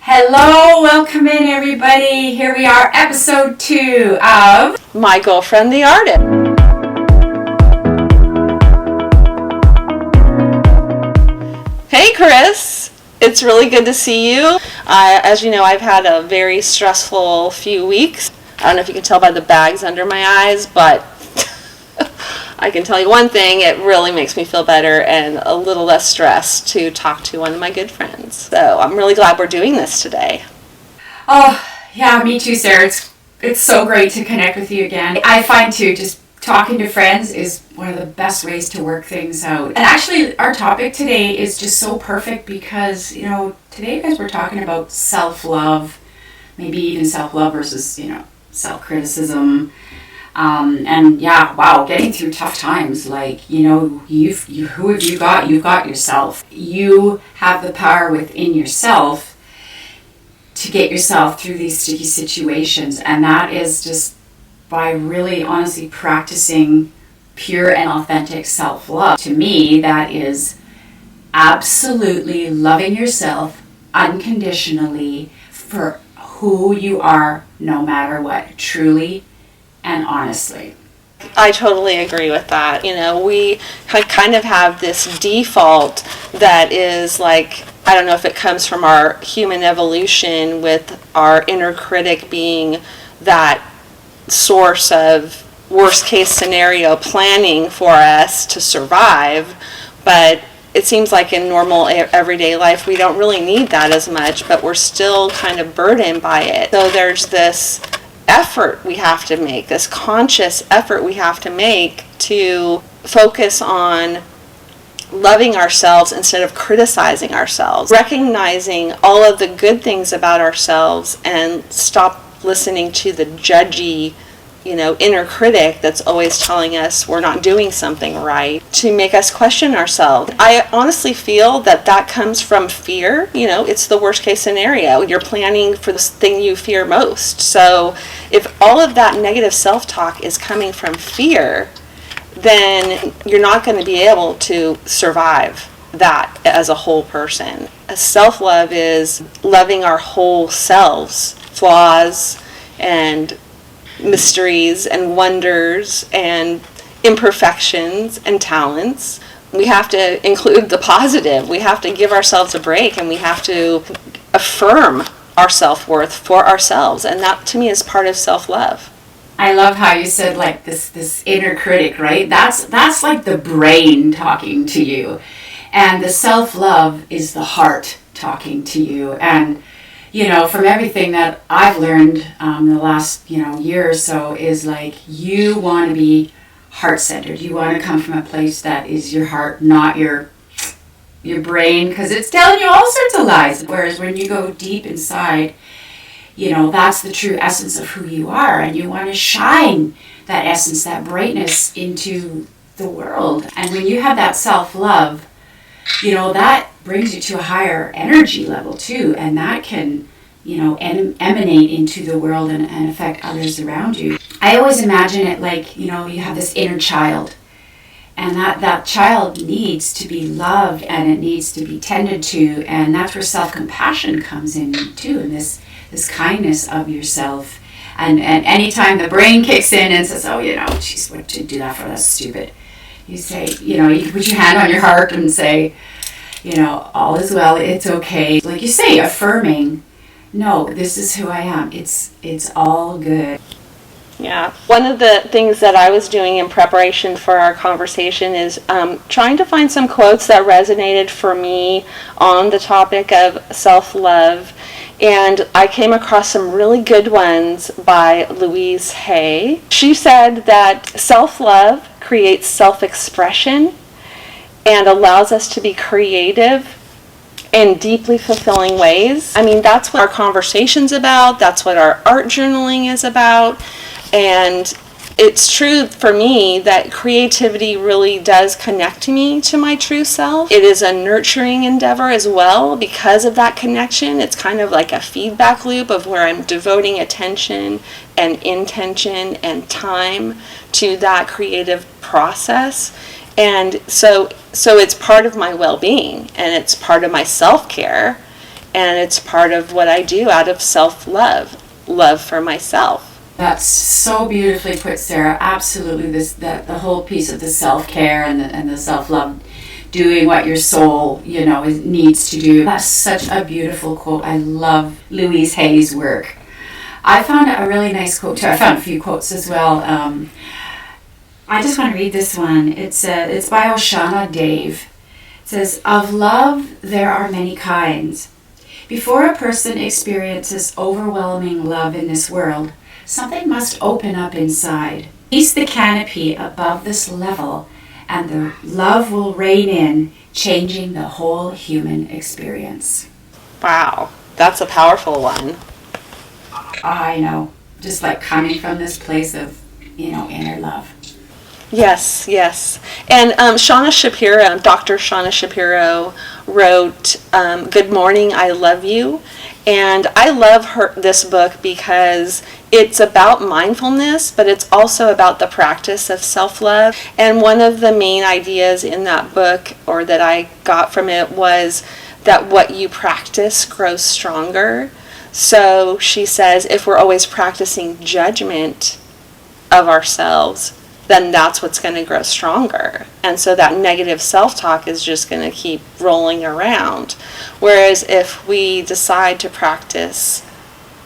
Hello, welcome in everybody. Here we are, episode 2 of My Girlfriend the Artist. Hey Chris, it's really good to see you. As you know, I've had a very stressful few weeks. I don't know if you can tell by the bags under my eyes, but I can tell you one thing, it really makes me feel better and a little less stressed to talk to one of my good friends. So I'm really glad we're doing this today. Oh, yeah, me too, Sarah. It's so great to connect with you again. I find too, just talking to friends is one of the best ways to work things out. And actually, our topic today is just so perfect because, today guys, we're talking about self-love, maybe even self-love versus, self-criticism. Getting through tough times, who have you got? You've got yourself. You have the power within yourself to get yourself through these sticky situations, and that is just by really honestly practicing pure and authentic self-love. To me, that is absolutely loving yourself unconditionally for who you are, no matter what, truly and honestly. I totally agree with that. We kind of have this default that is like, I don't know if it comes from our human evolution with our inner critic being that source of worst case scenario planning for us to survive, but it seems like in normal everyday life we don't really need that as much, but we're still kind of burdened by it. So there's this effort we have to make, this conscious effort we have to make to focus on loving ourselves instead of criticizing ourselves, recognizing all of the good things about ourselves and stop listening to the judgy, inner critic that's always telling us we're not doing something right, to make us question ourselves. I honestly feel that comes from fear. It's the worst case scenario. You're planning for the thing you fear most. So if all of that negative self-talk is coming from fear, then you're not going to be able to survive that as a whole person. Self-love is loving our whole selves, flaws and mysteries and wonders and imperfections and talents. We have to include the positive. We have to give ourselves a break, and we have to affirm our self-worth for ourselves, and that to me is part of self-love. I love how you said like this inner critic, right? That's like the brain talking to you, and the self-love is the heart talking to you. And from everything that I've learned in the last, year or so is like you want to be heart-centered. You want to come from a place that is your heart, not your brain, because it's telling you all sorts of lies. Whereas when you go deep inside, that's the true essence of who you are, and you want to shine that essence, that brightness into the world. And when you have that self-love, that brings you to a higher energy level too, and that can, emanate into the world and affect others around you. I always imagine it like, you have this inner child, and that child needs to be loved and it needs to be tended to, and that's where self-compassion comes in too, and this kindness of yourself. And anytime the brain kicks in and says, oh, geez, what did you do that for? That's stupid. You say, you put your hand on your heart and say, all is well, it's okay. Like you say, affirming, no, this is who I am. It's all good. Yeah. One of the things that I was doing in preparation for our conversation is trying to find some quotes that resonated for me on the topic of self-love. And I came across some really good ones by Louise Hay. She said that self-love creates self-expression and allows us to be creative in deeply fulfilling ways. I mean, that's what our conversation's about. That's what our art journaling is about. And it's true for me that creativity really does connect me to my true self. It is a nurturing endeavor as well because of that connection. It's kind of like a feedback loop of where I'm devoting attention and intention and time to that creative process. And so it's part of my well-being, and it's part of my self-care, And it's part of what I do out of self-love, love for myself. That's so beautifully put, Sarah. Absolutely, the whole piece of the self-care and the self-love, doing what your soul, needs to do. That's such a beautiful quote. I love Louise Hay's work. I found a really nice quote too. I found a few quotes as well. I just want to read this one. It's by Oshana Dave. It says, "Of love there are many kinds. Before a person experiences overwhelming love in this world, something must open up inside. Release the canopy above this level, and the love will rain in, changing the whole human experience." Wow, that's a powerful one. I know. Just like coming from this place of, inner love. Yes, yes. And Shauna Shapiro, Dr. Shauna Shapiro wrote Good Morning, I Love You. And I love this book because it's about mindfulness, but it's also about the practice of self-love. And one of the main ideas in that book, or that I got from it, was that what you practice grows stronger. So she says if we're always practicing judgment of ourselves, then that's what's going to grow stronger. And so that negative self-talk is just going to keep rolling around. Whereas if we decide to practice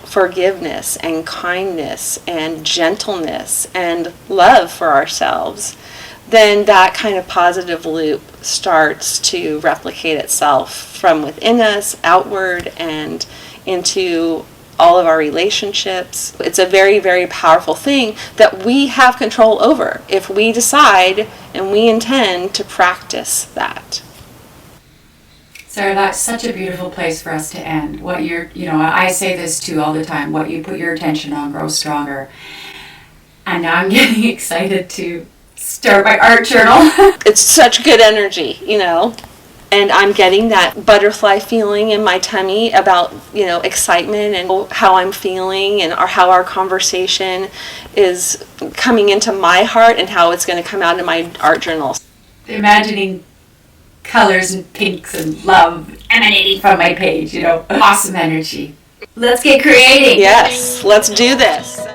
forgiveness and kindness and gentleness and love for ourselves, then that kind of positive loop starts to replicate itself from within us, outward, and into all of our relationships. It's a very, very powerful thing that we have control over if we decide and we intend to practice that. Sarah, that's such a beautiful place for us to end. What I say this too all the time, what you put your attention on grows stronger. And now I'm getting excited to start my art journal. It's such good energy, and I'm getting that butterfly feeling in my tummy about, excitement and how I'm feeling and how our conversation is coming into my heart and how it's going to come out in my art journal. Imagining colors and pinks and love emanating from my page, awesome energy. Let's get creating. Yes, let's do this.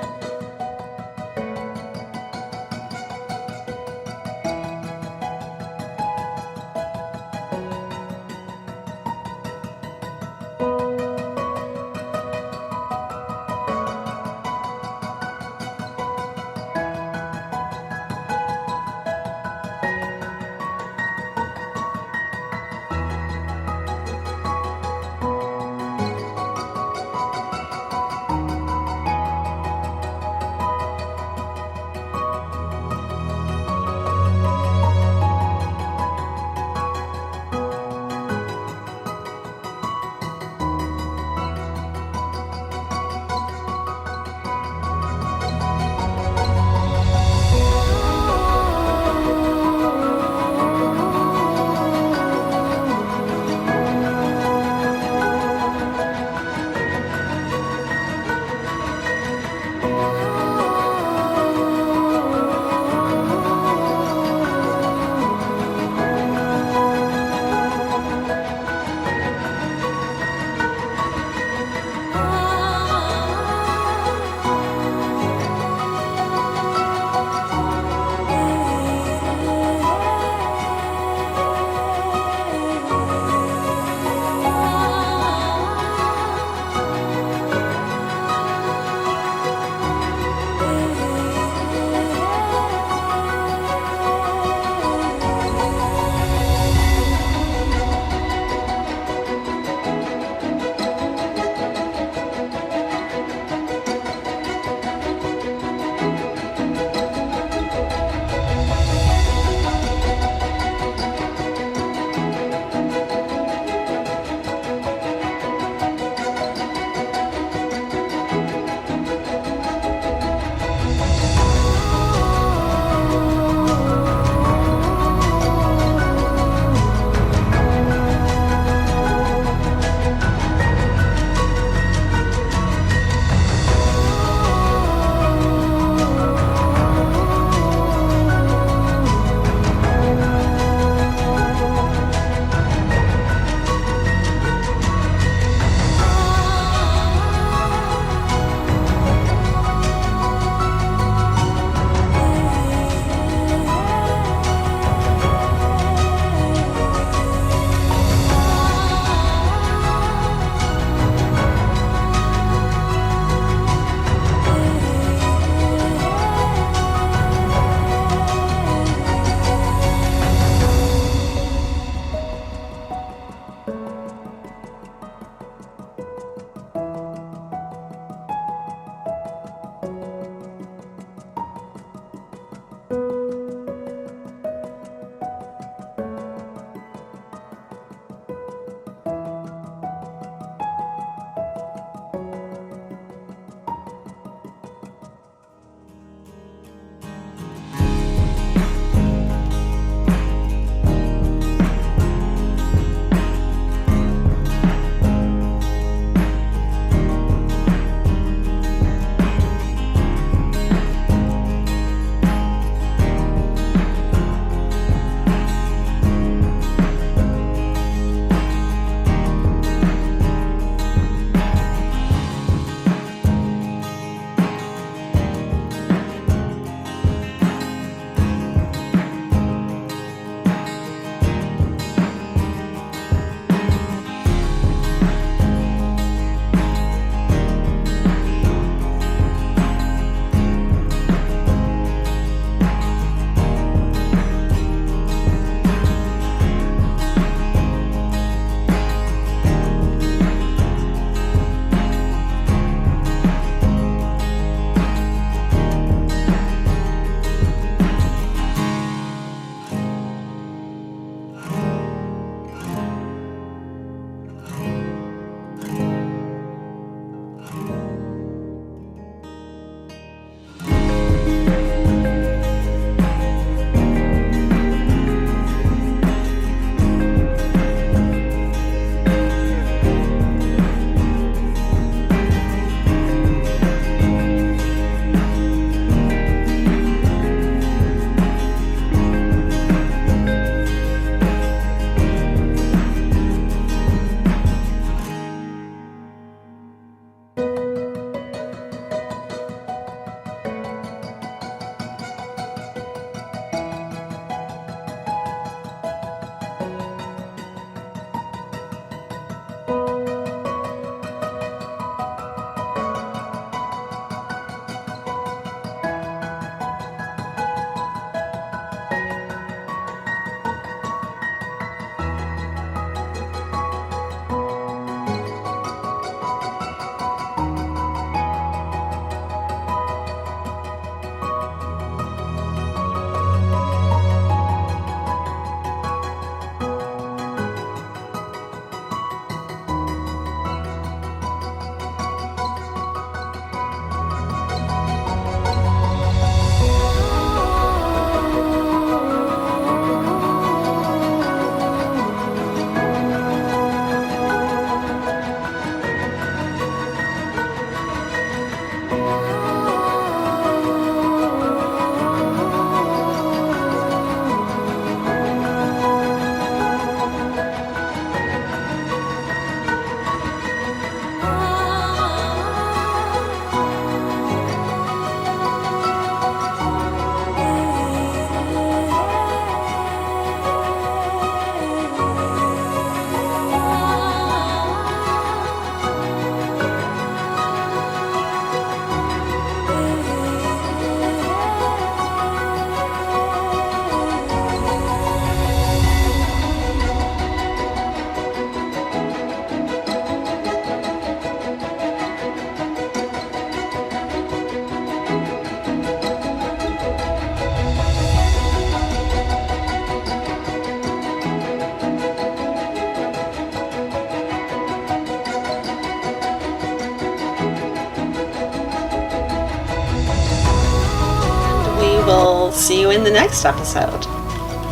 we'll see you in the next episode.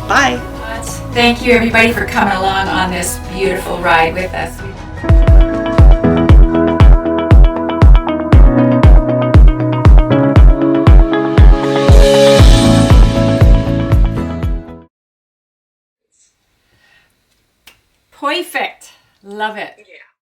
Bye. Thank you, everybody, for coming along on this beautiful ride with us. Perfect. Love it. Yeah.